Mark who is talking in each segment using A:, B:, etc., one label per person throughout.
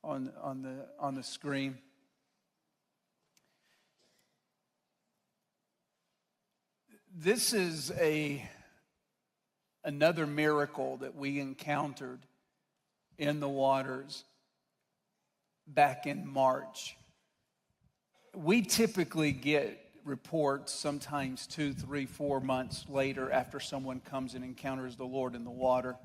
A: on the screen. This is another miracle that we encountered in the waters back in March. We typically get reports sometimes 2, 3, 4 months later after someone comes and encounters the Lord in the water.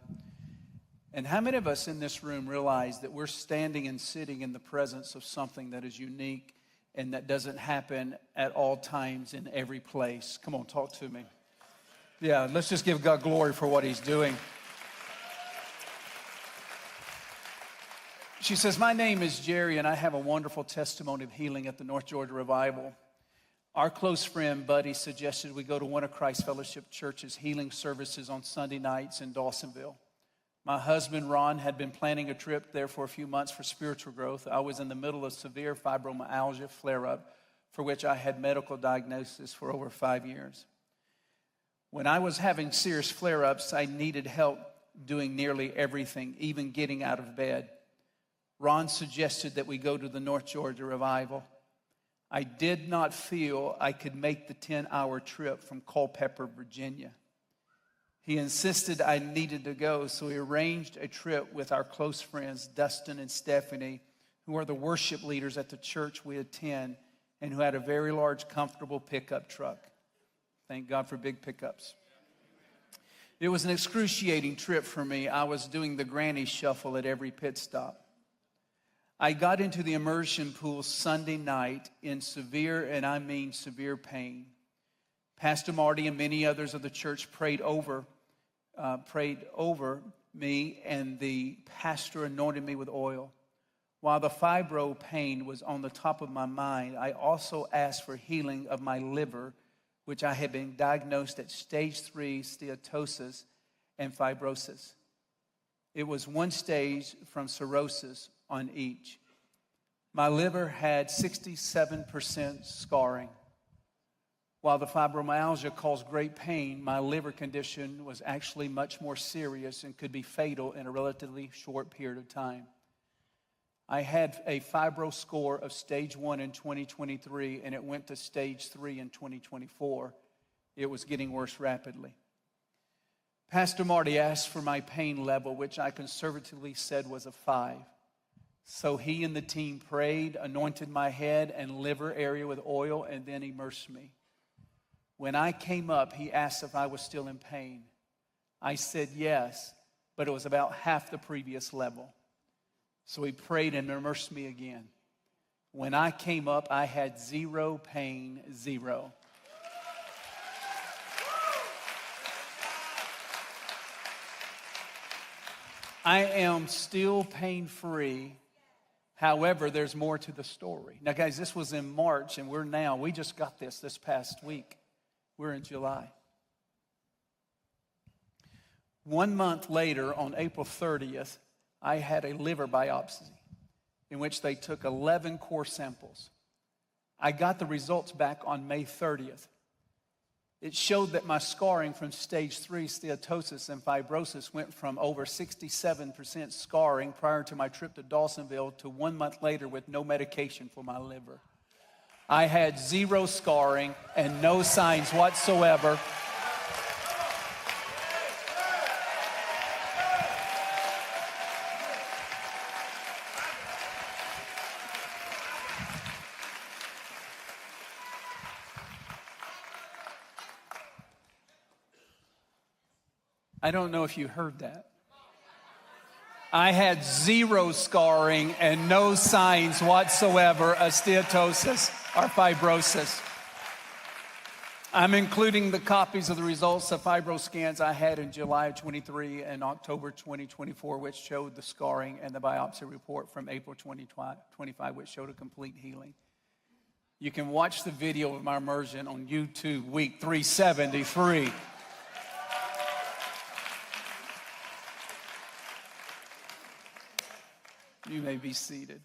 A: And how many of us in this room realize that we're standing and sitting in the presence of something that is unique and that doesn't happen at all times in every place? Come on, talk to me. Yeah, let's just give God glory for what he's doing. She says, my name is Jerry, and I have a wonderful testimony of healing at the North Georgia Revival. Our close friend, Buddy, suggested we go to one of Christ Fellowship Church's healing services on Sunday nights in Dawsonville. My husband, Ron, had been planning a trip there for a few months for spiritual growth. I was in the middle of severe fibromyalgia flare-up, for which I had medical diagnosis for over 5 years. When I was having serious flare-ups, I needed help doing nearly everything, even getting out of bed. Ron suggested that we go to the North Georgia Revival. I did not feel I could make the 10-hour trip from Culpeper, Virginia. He insisted I needed to go, so we arranged a trip with our close friends, Dustin and Stephanie, who are the worship leaders at the church we attend and who had a very large, comfortable pickup truck. Thank God for big pickups. It was an excruciating trip for me. I was doing the granny shuffle at every pit stop. I got into the immersion pool Sunday night in severe, and I mean severe pain. Pastor Marty and many others of the church prayed over me, and the pastor anointed me with oil. While the fibro pain was on the top of my mind, I also asked for healing of my liver, which I had been diagnosed at stage 3 steatosis and fibrosis. It was one stage from cirrhosis on each. My liver had 67% scarring. While the fibromyalgia caused great pain, my liver condition was actually much more serious and could be fatal in a relatively short period of time. I had a fibro score of stage 1 in 2023, and it went to stage 3 in 2024. It was getting worse rapidly. Pastor Marty asked for my pain level, which I conservatively said was a 5. So he and the team prayed, anointed my head and liver area with oil, and then immersed me. When I came up, he asked if I was still in pain. I said yes, but it was about half the previous level. So he prayed and immersed me again. When I came up, I had zero pain, zero. I am still pain-free. However, there's more to the story. Now, guys, this was in March, and we just got this past week. We're in July. 1 month later, on April 30th, I had a liver biopsy in which they took 11 core samples. I got the results back on May 30th. It showed that my scarring from stage 3 steatosis and fibrosis went from over 67% scarring prior to my trip to Dawsonville to 1 month later with no medication for my liver. I had zero scarring and no signs whatsoever. I don't know if you heard that. I had zero scarring and no signs whatsoever of steatosis or fibrosis. I'm including the copies of the results of fibro scans I had in July of 23 and October 2024, which showed the scarring, and the biopsy report from April 2025, which showed a complete healing. You can watch the video of my immersion on YouTube, week 373. You may be seated.